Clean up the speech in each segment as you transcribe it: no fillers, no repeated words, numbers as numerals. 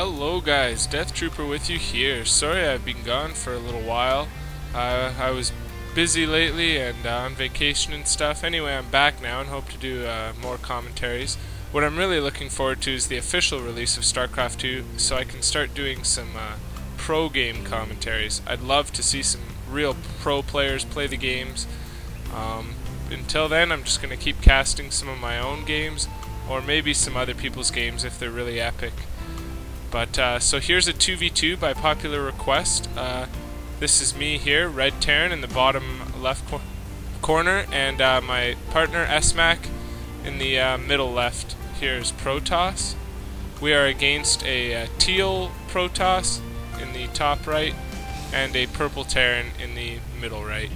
Hello guys, Death Trooper with you here. Sorry I've been gone for a little while. I was busy lately and on vacation and stuff. Anyway, I'm back now and hope to do more commentaries. What I'm really looking forward to is the official release of StarCraft 2 so I can start doing some pro game commentaries. I'd love to see some real pro players play the games. Until then, I'm just going to keep casting some of my own games or maybe some other people's games if they're really epic. But so here's a 2v2 by popular request. This is me here, Red Terran in the bottom left corner, and my partner SMAC in the middle left. Here's Protoss. We are against a teal Protoss in the top right and a purple Terran in the middle right.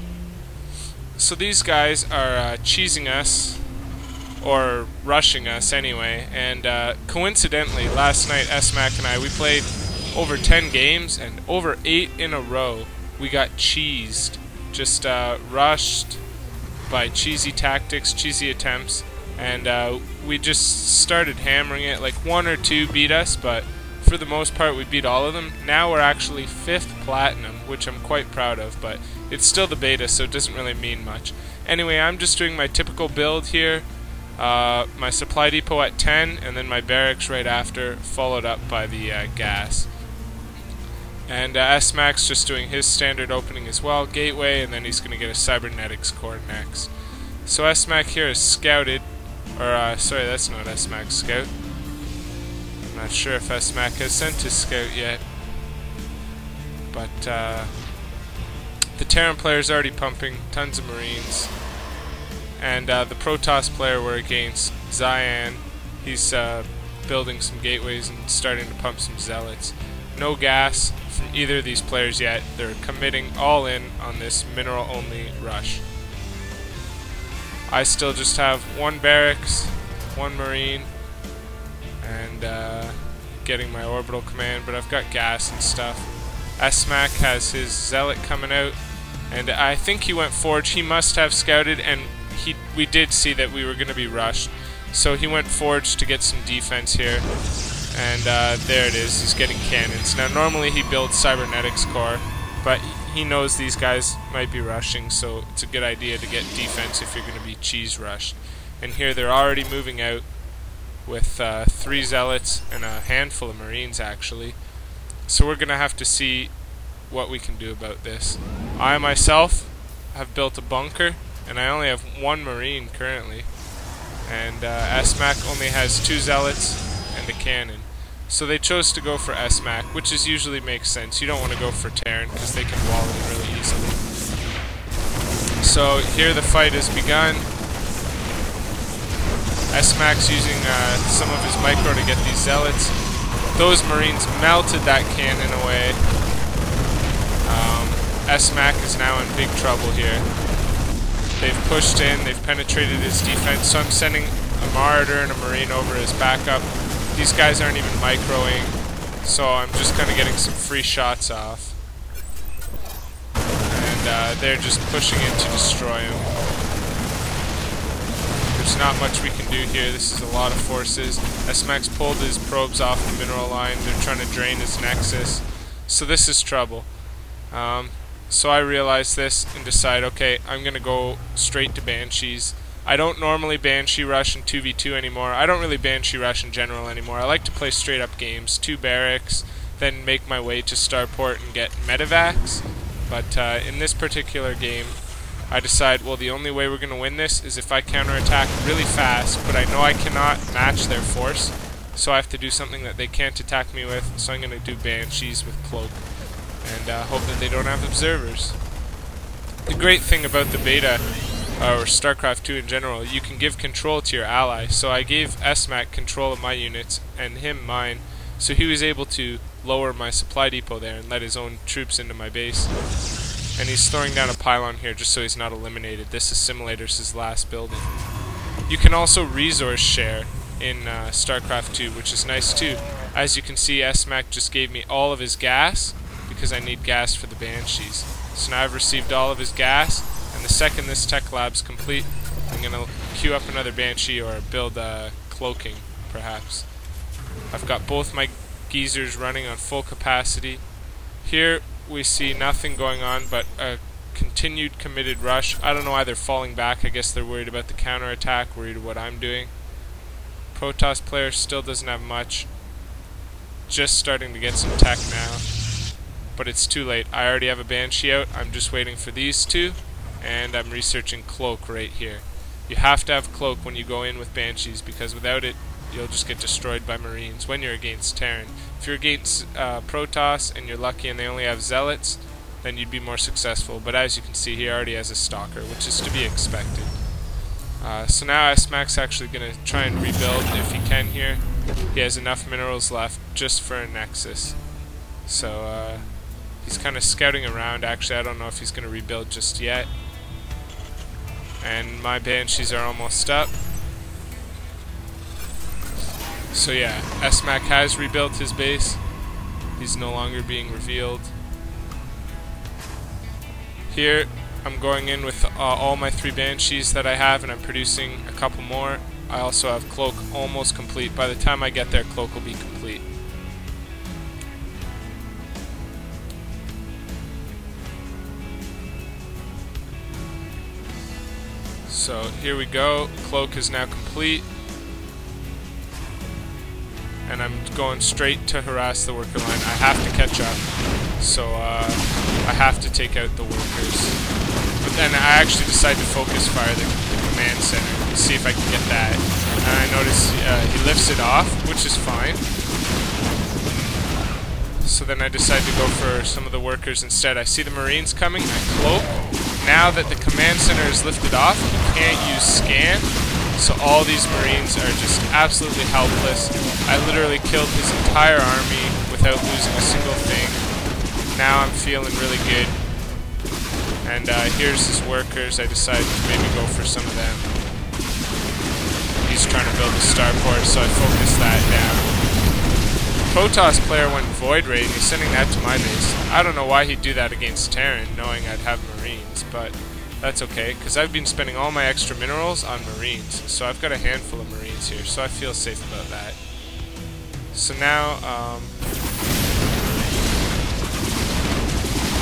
So these guys are cheesing us, or rushing us anyway, and coincidentally last night SMAC and we played over 10 games, and over 8 in a row we got cheesed, just rushed by cheesy tactics, cheesy attempts, and we just started hammering it. Like 1 or 2 beat us, but for the most part we beat all of them. Now we're actually 5th platinum, which I'm quite proud of, but it's still the beta, so it doesn't really mean much. Anyway, I'm just doing my typical build here. My supply depot at 10, and then my barracks right after, followed up by the gas. And SMAC's just doing his standard opening as well, gateway, and then he's going to get a cybernetics core next. So SMAC here is scouted, or sorry, that's not SMAC's scout. I'm not sure if SMAC has sent his scout yet, but the Terran player's already pumping tons of Marines. And the Protoss player we're against, Cyan, he's building some gateways and starting to pump some zealots. No gas from either of these players yet. They're committing all in on this mineral-only rush. I still just have 1 barracks, 1 marine, and getting my orbital command, but I've got gas and stuff. SMAC has his zealot coming out, and I think he went forge. He must have scouted, and we did see that we were going to be rushed, so he went forge to get some defense here, and there it is, he's getting cannons. Now normally he builds cybernetics core, but he knows these guys might be rushing, so it's a good idea to get defense if you're going to be cheese rushed. And here they're already moving out with 3 zealots and a handful of marines actually, so we're going to have to see what we can do about this. I myself have built a bunker, and I only have 1 marine currently, and SMAC only has 2 zealots and a cannon. So they chose to go for SMAC, which usually makes sense. You don't want to go for Terran because they can wall it really easily. So here the fight has begun. SMAC's using some of his micro to get these zealots. Those marines melted that cannon away. SMAC is now in big trouble here. They've pushed in, they've penetrated his defense, so I'm sending a Marauder and a Marine over as backup. These guys aren't even microing, so I'm just kind of getting some free shots off. And they're just pushing in to destroy him. There's not much we can do here, this is a lot of forces. SMAC's pulled his probes off the mineral line, they're trying to drain his nexus. So this is trouble. So I realize this and decide, okay, I'm going to go straight to Banshees. I don't normally Banshee rush in 2v2 anymore. I don't really Banshee rush in general anymore. I like to play straight up games, 2 barracks, then make my way to Starport and get medevacs. But in this particular game, I decide, well, the only way we're going to win this is if I counterattack really fast, but I know I cannot match their force, so I have to do something that they can't attack me with, so I'm going to do Banshees with Cloak. And hope that they don't have observers. The great thing about the beta, or StarCraft 2 in general, you can give control to your ally. So I gave SMAC control of my units and him mine, so he was able to lower my supply depot there and let his own troops into my base. And he's throwing down a pylon here just so he's not eliminated. This assimilator's his last building. You can also resource share in StarCraft 2, which is nice too. As you can see, SMAC just gave me all of his gas, because I need gas for the Banshees. So now I've received all of his gas, and the second this tech lab's complete, I'm going to queue up another Banshee or build cloaking, perhaps. I've got both my geezers running on full capacity. Here we see nothing going on but a continued committed rush. I don't know why they're falling back. I guess they're worried about the counterattack, worried about what I'm doing. Protoss player still doesn't have much. Just starting to get some tech now. But it's too late. I already have a Banshee out. I'm just waiting for these two. And I'm researching Cloak right here. You have to have Cloak when you go in with Banshees, because without it, you'll just get destroyed by Marines when you're against Terran. If you're against Protoss and you're lucky and they only have Zealots, then you'd be more successful. But as you can see, he already has a Stalker, which is to be expected. So now SMAC's actually going to try and rebuild if he can here. He has enough minerals left just for a Nexus. So he's kind of scouting around. Actually, I don't know if he's going to rebuild just yet. And my Banshees are almost up. So yeah, SMAC has rebuilt his base. He's no longer being revealed. Here, I'm going in with all my 3 Banshees that I have, and I'm producing a couple more. I also have Cloak almost complete. By the time I get there, Cloak will be complete. So here we go. Cloak is now complete. And I'm going straight to harass the worker line. I have to catch up. So I have to take out the workers. But then I actually decide to focus fire the command center to see if I can get that. And I notice he lifts it off, which is fine. So then I decide to go for some of the workers instead. I see the Marines coming. I cloak. Now that the command center is lifted off, you can't use scan. So all these Marines are just absolutely helpless. I literally killed his entire army without losing a single thing. Now I'm feeling really good. And here's his workers. I decided to maybe go for some of them. He's trying to build a starport, so I focused that down. Protoss player went Void Raid, and he's sending that to my base. I don't know why he'd do that against Terran, knowing I'd have Marines, but that's okay, because I've been spending all my extra minerals on Marines, so I've got a handful of Marines here, so I feel safe about that. So now, I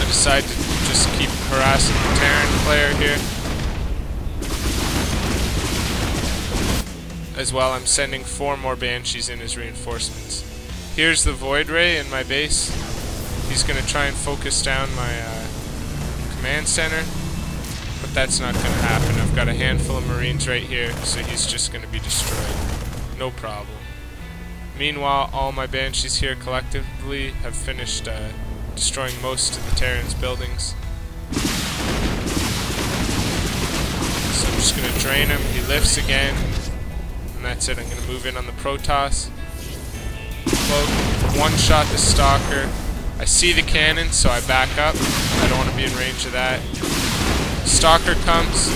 decide to just keep harassing the Terran player here. As well, I'm sending 4 more Banshees in as reinforcements. Here's the Void Ray in my base. He's going to try and focus down my command center. But that's not going to happen. I've got a handful of Marines right here, so he's just going to be destroyed. No problem. Meanwhile, all my Banshees here collectively have finished destroying most of the Terran's buildings. So I'm just going to drain him. He lifts again. And that's it. I'm going to move in on the Protoss. Cloak. One-shot the Stalker. I see the cannon, so I back up. I don't want to be in range of that. Stalker comes,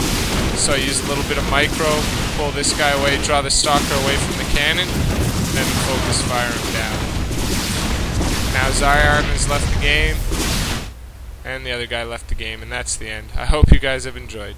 so I use a little bit of micro, pull this guy away, draw the Stalker away from the cannon, and then focus fire him down. Now Zyarn has left the game, and the other guy left the game, and that's the end. I hope you guys have enjoyed.